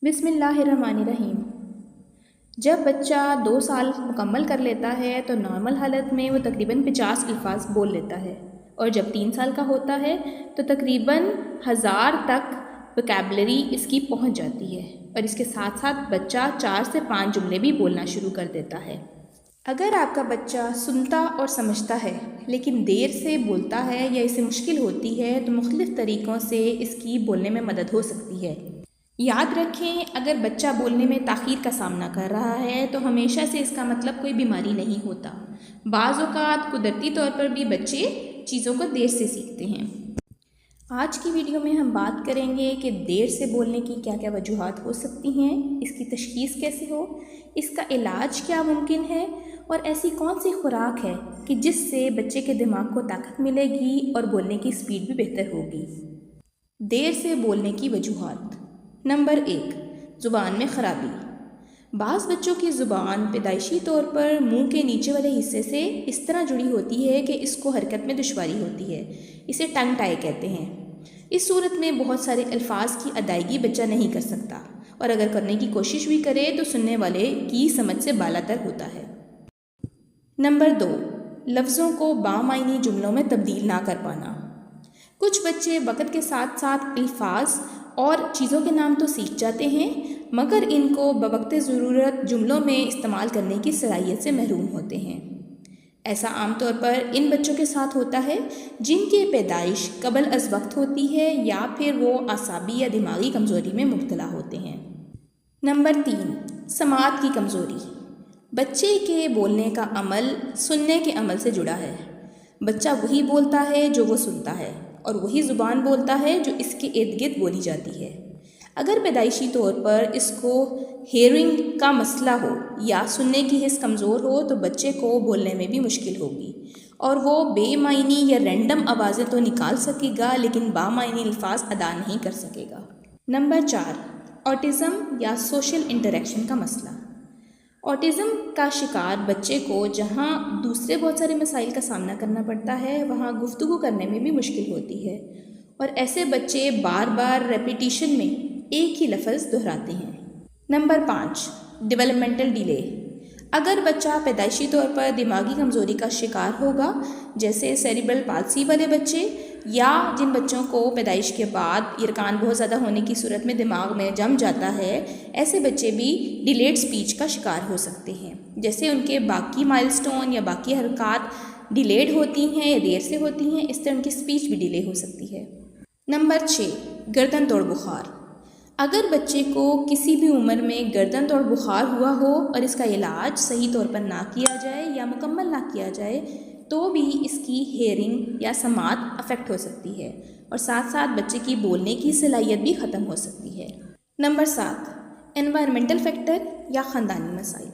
بسم اللہ الرحمن الرحیم۔ جب بچہ 2 سال مکمل کر لیتا ہے تو نارمل حالت میں وہ تقریباً 50 الفاظ بول لیتا ہے، اور جب 3 سال کا ہوتا ہے تو تقریباً 1000 تک وکیبلری اس کی پہنچ جاتی ہے، اور اس کے ساتھ ساتھ بچہ 4 سے 5 جملے بھی بولنا شروع کر دیتا ہے۔ اگر آپ کا بچہ سنتا اور سمجھتا ہے لیکن دیر سے بولتا ہے یا اسے مشکل ہوتی ہے تو مختلف طریقوں سے اس کی بولنے میں مدد ہو سکتی ہے۔ یاد رکھیں، اگر بچہ بولنے میں تاخیر کا سامنا کر رہا ہے تو ہمیشہ سے اس کا مطلب کوئی بیماری نہیں ہوتا۔ بعض اوقات قدرتی طور پر بھی بچے چیزوں کو دیر سے سیکھتے ہیں۔ آج کی ویڈیو میں ہم بات کریں گے کہ دیر سے بولنے کی کیا کیا وجوہات ہو سکتی ہیں، اس کی تشخیص کیسے ہو، اس کا علاج کیا ممکن ہے، اور ایسی کون سی خوراک ہے کہ جس سے بچے کے دماغ کو طاقت ملے گی اور بولنے کی سپیڈ بھی بہتر ہوگی۔ دیر سے بولنے کی وجوہات۔ نمبر 1، زبان میں خرابی۔ بعض بچوں کی زبان پیدائشی طور پر منہ کے نیچے والے حصے سے اس طرح جڑی ہوتی ہے کہ اس کو حرکت میں دشواری ہوتی ہے، اسے ٹنگ ٹائی کہتے ہیں۔ اس صورت میں بہت سارے الفاظ کی ادائیگی بچہ نہیں کر سکتا، اور اگر کرنے کی کوشش بھی کرے تو سننے والے کی سمجھ سے بالاتر ہوتا ہے۔ نمبر 2، لفظوں کو بامعنی جملوں میں تبدیل نہ کر پانا۔ کچھ بچے وقت کے ساتھ ساتھ الفاظ اور چیزوں کے نام تو سیکھ جاتے ہیں، مگر ان کو بوقت ضرورت جملوں میں استعمال کرنے کی صلاحیت سے محروم ہوتے ہیں۔ ایسا عام طور پر ان بچوں کے ساتھ ہوتا ہے جن کی پیدائش قبل از وقت ہوتی ہے یا پھر وہ اعصابی یا دماغی کمزوری میں مبتلا ہوتے ہیں۔ نمبر 3، سماعت کی کمزوری۔ بچے کے بولنے کا عمل سننے کے عمل سے جڑا ہے۔ بچہ وہی بولتا ہے جو وہ سنتا ہے، اور وہی زبان بولتا ہے جو اس کے ارد گرد بولی جاتی ہے۔ اگر پیدائشی طور پر اس کو ہیئرنگ کا مسئلہ ہو یا سننے کی حس کمزور ہو تو بچے کو بولنے میں بھی مشکل ہوگی، اور وہ بے معنی یا رینڈم آوازیں تو نکال سکے گا لیکن بامعنی الفاظ ادا نہیں کر سکے گا۔ نمبر 4، آٹزم یا سوشل انٹریکشن کا مسئلہ۔ آٹزم کا شکار بچے کو جہاں دوسرے بہت سارے مسائل کا سامنا کرنا پڑتا ہے وہاں گفتگو کرنے میں بھی مشکل ہوتی ہے، اور ایسے بچے بار بار ریپیٹیشن میں ایک ہی لفظ دہراتے ہیں۔ Number 5، developmental delay. اگر بچہ پیدائشی طور پر دماغی کمزوری کا شکار ہوگا، جیسے سیریبرل پالسی والے بچے، یا جن بچوں کو پیدائش کے بعد ارکان بہت زیادہ ہونے کی صورت میں دماغ میں جم جاتا ہے، ایسے بچے بھی ڈیلیڈ سپیچ کا شکار ہو سکتے ہیں، جیسے ان کے باقی مائلسٹون یا باقی حرکات ڈیلیڈ ہوتی ہیں یا دیر سے ہوتی ہیں، اس طرح ان کی سپیچ بھی ڈیلے ہو سکتی ہے۔ نمبر 6، گردن توڑ بخار۔ اگر بچے کو کسی بھی عمر میں گردن توڑ بخار ہوا ہو اور اس کا علاج صحیح طور پر نہ کیا جائے یا مکمل نہ کیا جائے تو بھی اس کی ہیئرنگ یا سماعت افیکٹ ہو سکتی ہے، اور ساتھ ساتھ بچے کی بولنے کی صلاحیت بھی ختم ہو سکتی ہے۔ نمبر 7، انوائرمنٹل فیکٹر یا خاندانی مسائل۔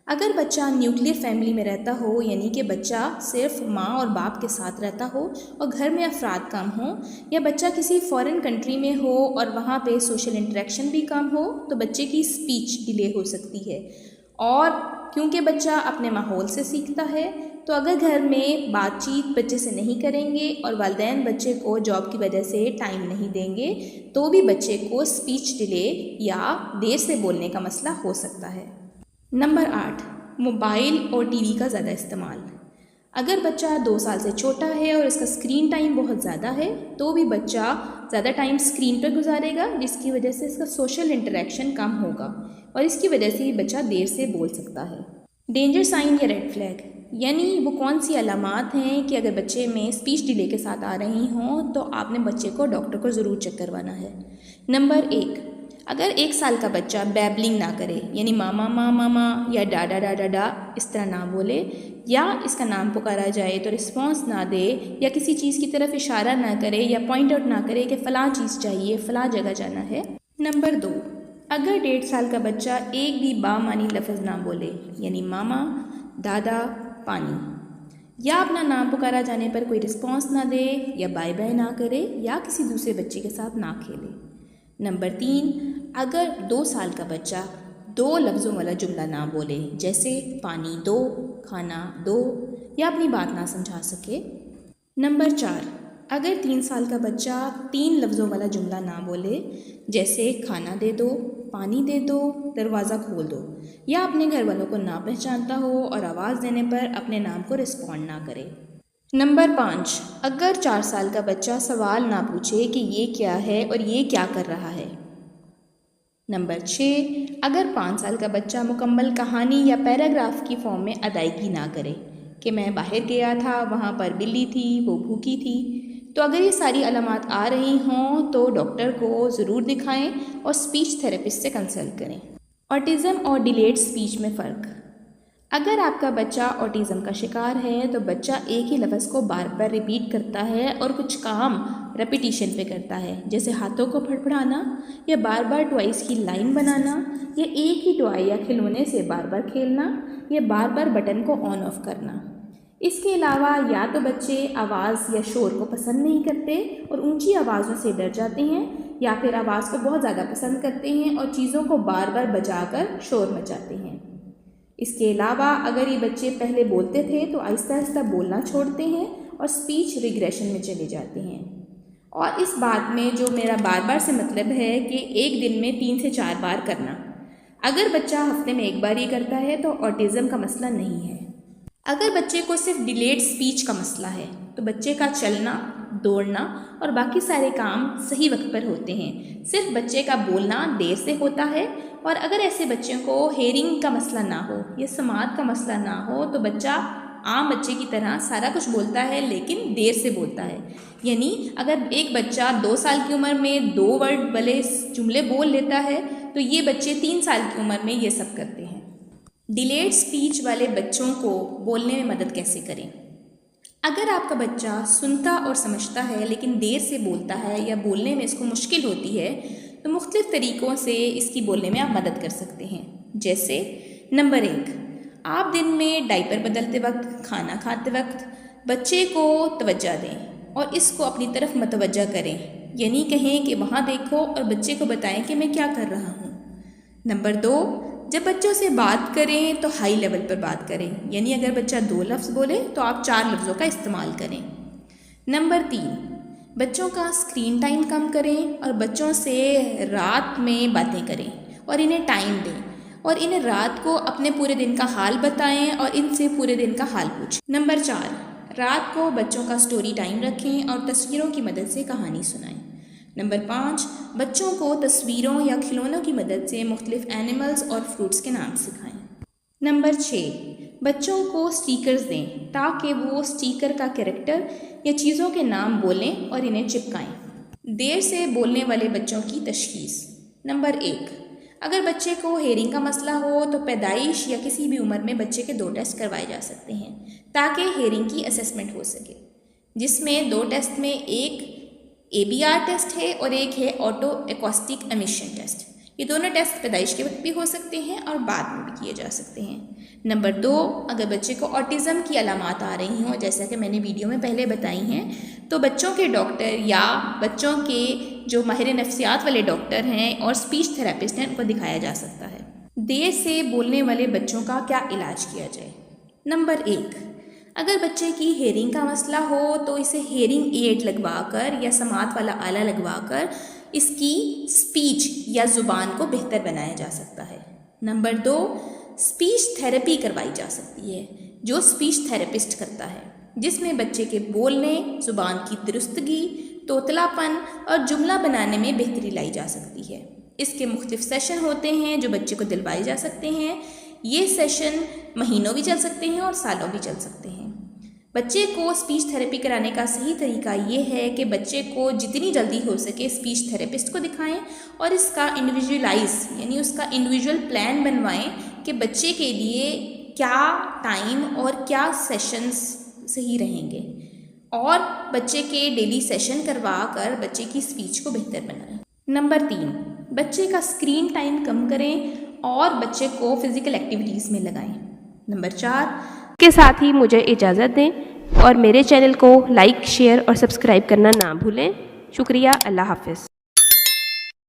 اگر بچہ نیوکلیر فیملی میں رہتا ہو، یعنی کہ بچہ صرف ماں اور باپ کے ساتھ رہتا ہو اور گھر میں افراد کم ہوں، یا بچہ کسی فارن کنٹری میں ہو اور وہاں پہ سوشل انٹریکشن بھی کم ہو تو بچے کی سپیچ ڈیلے ہو سکتی ہے۔ اور کیونکہ بچہ اپنے ماحول سے سیکھتا ہے تو اگر گھر میں بات چیت بچے سے نہیں کریں گے اور والدین بچے کو جاب کی وجہ سے ٹائم نہیں دیں گے تو بھی بچے کو سپیچ ڈیلے یا دیر سے بولنے کا مسئلہ ہو سکتا ہے۔ نمبر 8، موبائل اور ٹی وی کا زیادہ استعمال۔ اگر بچہ 2 سال سے چھوٹا ہے اور اس کا اسکرین ٹائم بہت زیادہ ہے تو بھی بچہ زیادہ ٹائم اسکرین پر گزارے گا، جس کی وجہ سے اس کا سوشل انٹریکشن کم ہوگا، اور اس کی وجہ سے بچہ دیر سے بول سکتا ہے۔ ڈینجر سائن یا ریڈ فلیگ، یعنی وہ کون سی علامات ہیں کہ اگر بچے میں اسپیچ ڈیلے کے ساتھ آ رہی ہوں تو آپ نے بچے کو ڈاکٹر کو ضرور چیک کروانا ہے۔ نمبر 1، اگر 1 سال کا بچہ بیبلنگ نہ کرے، یعنی ماما ماں ماما یا ڈاڈا ڈاڈا ڈا اس طرح نہ بولے، یا اس کا نام پکارا جائے تو رسپانس نہ دے، یا کسی چیز کی طرف اشارہ نہ کرے یا پوائنٹ آؤٹ نہ کرے کہ فلاں چیز چاہیے، فلاں جگہ جانا ہے۔ نمبر 2، اگر 1.5 سال کا بچہ ایک بھی بامعنی لفظ نہ بولے، یعنی ماما، دادا، پانی، یا اپنا نام پکارا جانے پر کوئی رسپانس نہ دے یا بائے بائے نہ کرے یا کسی دوسرے بچے کے ساتھ نہ کھیلے۔ نمبر 3، اگر 2 سال کا بچہ 2 لفظوں والا جملہ نہ بولے، جیسے پانی دو، کھانا دو، یا اپنی بات نہ سمجھا سکے۔ نمبر 4، اگر 3 سال کا بچہ 3 لفظوں والا جملہ نہ بولے، جیسے کھانا دے دو، پانی دے دو، دروازہ کھول دو، یا اپنے گھر والوں کو نہ پہچانتا ہو اور آواز دینے پر اپنے نام کو رسپونڈ نہ کرے۔ نمبر 5، اگر 4 سال کا بچہ سوال نہ پوچھے کہ یہ کیا ہے اور یہ کیا کر رہا ہے۔ نمبر 6، اگر 5 سال کا بچہ مکمل کہانی یا پیراگراف کی فارم میں ادائیگی نہ کرے کہ میں باہر گیا تھا، وہاں پر بلی تھی، وہ بھوکی تھی، تو اگر یہ ساری علامات آ رہی ہوں تو ڈاکٹر کو ضرور دکھائیں اور اسپیچ تھراپسٹ سے کنسلٹ کریں۔ آٹزم اور ڈیلیڈ اسپیچ میں فرق۔ اگر آپ کا بچہ آٹزم کا شکار ہے تو بچہ ایک ہی لفظ کو بار بار ریپیٹ کرتا ہے اور کچھ کام ریپیٹیشن پہ کرتا ہے، جیسے ہاتھوں کو پھڑپھڑانا یا بار بار ٹوائس کی لائن بنانا، یا ایک ہی ٹوائے یا کھلونے سے بار بار کھیلنا، یا بار بار بٹن کو آن آف کرنا۔ اس کے علاوہ یا تو بچے آواز یا شور کو پسند نہیں کرتے اور اونچی آوازوں سے ڈر جاتے ہیں، یا پھر آواز کو بہت زیادہ پسند کرتے ہیں اور چیزوں کو بار بار بجا کر شور مچاتے ہیں۔ اس کے علاوہ اگر یہ بچے پہلے بولتے تھے تو آہستہ آہستہ بولنا چھوڑتے ہیں اور اسپیچ ریگریشن میں چلے جاتے ہیں۔ اور اس بات میں جو میرا بار بار سے مطلب ہے کہ ایک دن میں 3 سے 4 بار کرنا۔ اگر بچہ ہفتے میں 1 بار یہ کرتا ہے تو آٹزم کا مسئلہ نہیں ہے۔ اگر بچے کو صرف ڈیلیڈ اسپیچ کا مسئلہ ہے تو بچے کا چلنا، دوڑنا اور باقی سارے کام صحیح وقت پر ہوتے ہیں، صرف بچے کا بولنا دیر سے ہوتا ہے۔ اور اگر ایسے بچوں کو ہیئرنگ کا مسئلہ نہ ہو یا سماعت کا مسئلہ نہ ہو تو بچہ عام بچے کی طرح سارا کچھ بولتا ہے لیکن دیر سے بولتا ہے۔ یعنی اگر ایک بچہ 2 سال کی عمر میں 2 ورڈ والے جملے بول لیتا ہے تو یہ بچے 3 سال کی عمر میں یہ سب کرتے ہیں۔ ڈیلیڈ اسپیچ والے بچوں کو بولنے میں مدد کیسے کریں؟ اگر آپ کا بچہ سنتا اور سمجھتا ہے لیکن دیر سے بولتا ہے یا بولنے میں اس کو مشکل ہوتی ہے تو مختلف طریقوں سے اس کی بولنے میں آپ مدد کر سکتے ہیں۔ جیسے نمبر 1، آپ دن میں ڈائپر بدلتے وقت، کھانا کھاتے وقت بچے کو توجہ دیں اور اس کو اپنی طرف متوجہ کریں، یعنی کہیں کہ وہاں دیکھو اور بچے کو بتائیں کہ میں کیا کر رہا ہوں۔ نمبر 2، جب بچوں سے بات کریں تو ہائی لیول پر بات کریں، یعنی اگر بچہ 2 لفظ بولے تو آپ 4 لفظوں کا استعمال کریں۔ نمبر 3، بچوں کا اسکرین ٹائم کم کریں اور بچوں سے رات میں باتیں کریں اور انہیں ٹائم دیں، اور انہیں رات کو اپنے پورے دن کا حال بتائیں اور ان سے پورے دن کا حال پوچھیں۔ نمبر 4، رات کو بچوں کا سٹوری ٹائم رکھیں اور تصویروں کی مدد سے کہانی سنائیں۔ نمبر 5، بچوں کو تصویروں یا کھلونوں کی مدد سے مختلف اینیملز اور فروٹس کے نام سکھائیں۔ نمبر 6، بچوں کو سٹیکرز دیں تاکہ وہ سٹیکر کا کریکٹر یا چیزوں کے نام بولیں اور انہیں چپکائیں۔ دیر سے بولنے والے بچوں کی تشخیص۔ نمبر 1، اگر بچے کو ہیئرنگ کا مسئلہ ہو تو پیدائش یا کسی بھی عمر میں بچے کے 2 ٹیسٹ کروائے جا سکتے ہیں تاکہ ہیئرنگ کی اسیسمنٹ ہو سکے، جس میں 2 ٹیسٹ میں ایک ABR ٹیسٹ ہے اور ایک ہے آٹو ایکوسٹک امیشن ٹیسٹ۔ یہ دونوں ٹیسٹ پیدائش کے وقت بھی ہو سکتے ہیں اور بعد میں بھی کیے جا سکتے ہیں۔ نمبر 2، اگر بچے کو آٹزم کی علامات آ رہی ہوں جیسا کہ میں نے ویڈیو میں پہلے بتائی ہیں تو بچوں کے ڈاکٹر یا بچوں کے جو ماہر نفسیات والے ڈاکٹر ہیں اور اسپیچ تھراپسٹ ہیں ان کو دکھایا جا سکتا ہے۔ دیر سے بولنے والے بچوں کا کیا علاج کیا جائے؟ نمبر 1، اگر بچے کی ہیئرنگ کا مسئلہ ہو تو اسے ہیئرنگ ایڈ لگوا کر یا سماعت والا آلہ لگوا کر اس کی اسپیچ یا زبان کو بہتر بنایا جا سکتا ہے۔ نمبر 2، اسپیچ تھیراپی کروائی جا سکتی ہے جو اسپیچ تھراپسٹ کرتا ہے، جس میں بچے کے بولنے، زبان کی درستگی، توتلا پن اور جملہ بنانے میں بہتری لائی جا سکتی ہے۔ اس کے مختلف سیشن ہوتے ہیں جو بچے کو دلوائے جا سکتے ہیں۔ یہ سیشن مہینوں بھی چل سکتے ہیں اور سالوں بھی چل سکتے ہیں۔ بچے کو اسپیچ تھراپی کرانے کا صحیح طریقہ یہ ہے کہ بچے کو جتنی جلدی ہو سکے اسپیچ تھراپسٹ کو دکھائیں اور اس کا انڈیویجولائز یعنی اس کا انڈیویجول پلان بنوائیں کہ بچے کے لیے کیا ٹائم اور کیا سیشنز صحیح رہیں گے، اور بچے کے ڈیلی سیشن کروا کر بچے کی اسپیچ کو بہتر بنائیں۔ نمبر 3، بچے کا اسکرین ٹائم کم کریں اور بچے کو فزیکل ایکٹیویٹیز میں لگائیں۔ نمبر 4 کے ساتھ ہی مجھے اجازت دیں اور میرے چینل کو لائک، شیئر اور سبسکرائب کرنا نہ بھولیں۔ شکریہ، اللہ حافظ۔